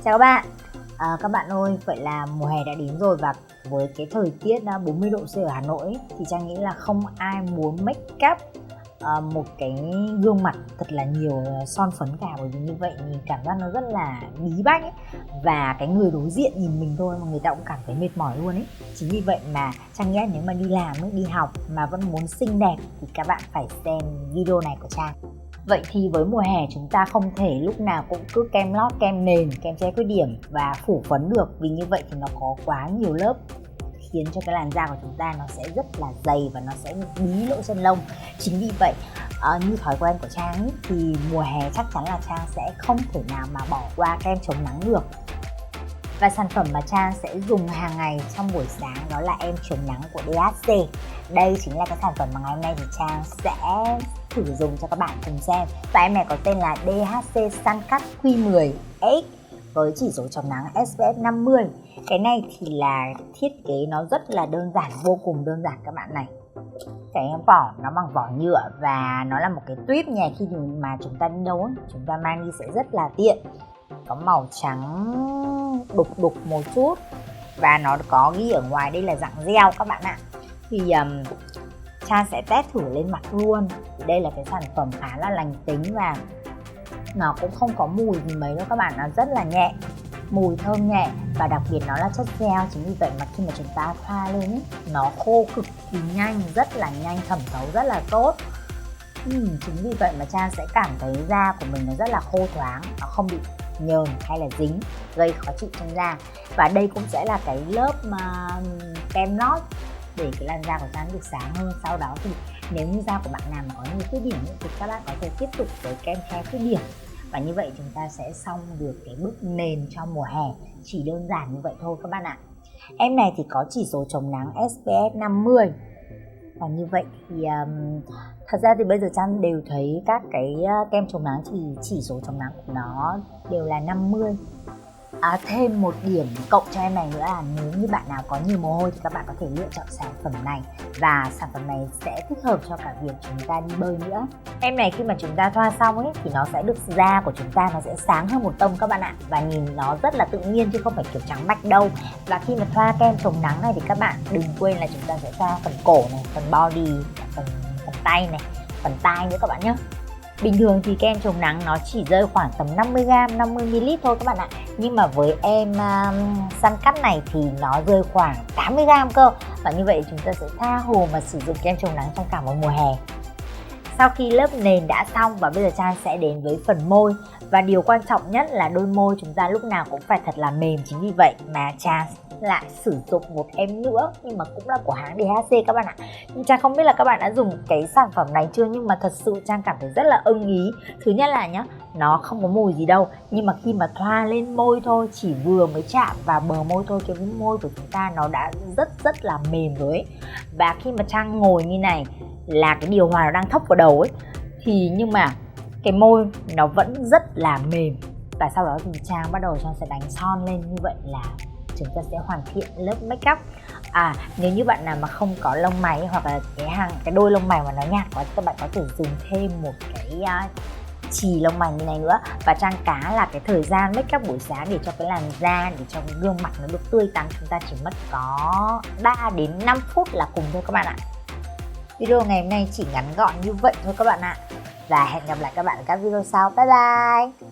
Chào các bạn. Các bạn ơi, vậy là mùa hè đã đến rồi và với cái thời tiết 40 độ C ở Hà Nội ấy, thì Trang nghĩ là không ai muốn make up một cái gương mặt thật là nhiều son phấn cả, bởi vì như vậy nhìn cảm giác nó rất là bí bách ấy. Và cái người đối diện nhìn mình thôi mà người ta cũng cảm thấy mệt mỏi luôn ấy. Chính vì vậy mà Trang nghĩ nếu mà đi làm ấy, đi học mà vẫn muốn xinh đẹp thì các bạn phải xem video này của Trang. Vậy thì với mùa hè chúng ta không thể lúc nào cũng cứ kem lót, kem nền, kem che khuyết điểm và phủ phấn được, vì như vậy thì nó có quá nhiều lớp khiến cho cái làn da của chúng ta nó sẽ rất là dày và nó sẽ bí lỗ chân lông. Chính vì vậy như thói quen của Trang ấy, thì mùa hè chắc chắn là Trang sẽ không thể nào mà bỏ qua kem chống nắng được. Và sản phẩm mà Trang sẽ dùng hàng ngày trong buổi sáng đó là em chống nắng của DHC. Đây chính là cái sản phẩm mà ngày hôm nay thì Trang sẽ thử dùng cho các bạn cùng xem. Và em này có tên là DHC Sun Cut Q10X với chỉ số chống nắng SPF 50. Cái này thì là thiết kế nó rất là đơn giản, vô cùng đơn giản các bạn này. Cái vỏ nó bằng vỏ nhựa và nó là một cái tuyếp nhè, khi mà chúng ta đi đâu ấy, chúng ta mang đi sẽ rất là tiện. Có màu trắng đục một chút và nó có ghi ở ngoài đây là dạng gel các bạn ạ. Thì Trang sẽ test thử lên mặt luôn. Thì đây là cái sản phẩm khá là lành tính và nó cũng không có mùi gì mấy đâu các bạn, nó rất là nhẹ, mùi thơm nhẹ và đặc biệt nó là chất gel. Chính vì vậy mà khi mà chúng ta thoa lên ấy, nó khô cực kỳ nhanh, rất là nhanh, thẩm thấu rất là tốt. Chính vì vậy mà Trang sẽ cảm thấy da của mình nó rất là khô thoáng, nó không bị nhờn hay là dính gây khó chịu trên da. Và đây cũng sẽ là cái lớp mà kem lót để cái làn da của Trang được sáng hơn. Sau đó thì nếu như da của bạn nào mà có nhiều khuyết điểm thì các bạn có thể tiếp tục với kem che khuyết điểm. Và như vậy chúng ta sẽ xong được cái bước nền cho mùa hè, chỉ đơn giản như vậy thôi các bạn ạ. Em này thì có chỉ số chống nắng SPF 50. Và như vậy thì thật ra thì bây giờ Trang đều thấy các cái kem chống nắng thì chỉ số chống nắng của nó đều là 50. Thêm một điểm cộng cho em này nữa là nếu như bạn nào có nhiều mồ hôi thì các bạn có thể lựa chọn sản phẩm này. Và sản phẩm này sẽ thích hợp cho cả việc chúng ta đi bơi nữa. Em này khi mà chúng ta thoa xong ấy thì nó sẽ được, da của chúng ta nó sẽ sáng hơn một tông các bạn ạ. Và nhìn nó rất là tự nhiên chứ không phải kiểu trắng bạch đâu. Và khi mà thoa kem chống nắng này thì các bạn đừng quên là chúng ta sẽ thoa phần cổ này, phần body, phần tay này, phần tai nữa các bạn nhé. Bình thường thì kem chống nắng nó chỉ rơi khoảng tầm 50g, 50ml thôi các bạn ạ. Nhưng mà với em Sun Cut này thì nó rơi khoảng 80g cơ. Và như vậy chúng ta sẽ tha hồ mà sử dụng kem chống nắng trong cả một mùa hè. Sau khi lớp nền đã xong và bây giờ Trang sẽ đến với phần môi. Và điều quan trọng nhất là đôi môi chúng ta lúc nào cũng phải thật là mềm. Chính vì vậy mà Trang lại sử dụng một em nữa, nhưng mà cũng là của hãng DHC các bạn ạ. Nhưng Trang không biết là các bạn đã dùng cái sản phẩm này chưa, nhưng mà thật sự Trang cảm thấy rất là ưng ý. Thứ nhất là nhá, nó không có mùi gì đâu, nhưng mà khi mà thoa lên môi thôi, chỉ vừa mới chạm vào bờ môi thôi, cái môi của chúng ta nó đã rất là mềm rồi ấy. Và khi mà Trang ngồi như này là cái điều hòa nó đang thốc vào đầu ấy, thì nhưng mà cái môi nó vẫn rất là mềm. Và sau đó thì Trang bắt đầu sẽ đánh son lên, như vậy là chúng ta sẽ hoàn thiện lớp make up. Nếu như bạn nào mà không có lông mày hoặc là cái đôi lông mày mà nó nhạt quá, các bạn có thể dùng thêm một cái chì lông mày như này nữa. Và Trang cá là cái thời gian make up buổi sáng để cho cái làn da, để cho cái gương mặt nó được tươi tắn, chúng ta chỉ mất có 3 đến 5 phút là cùng thôi các bạn ạ. Video ngày hôm nay chỉ ngắn gọn như vậy thôi các bạn ạ. Và hẹn gặp lại các bạn ở các video sau. Bye bye.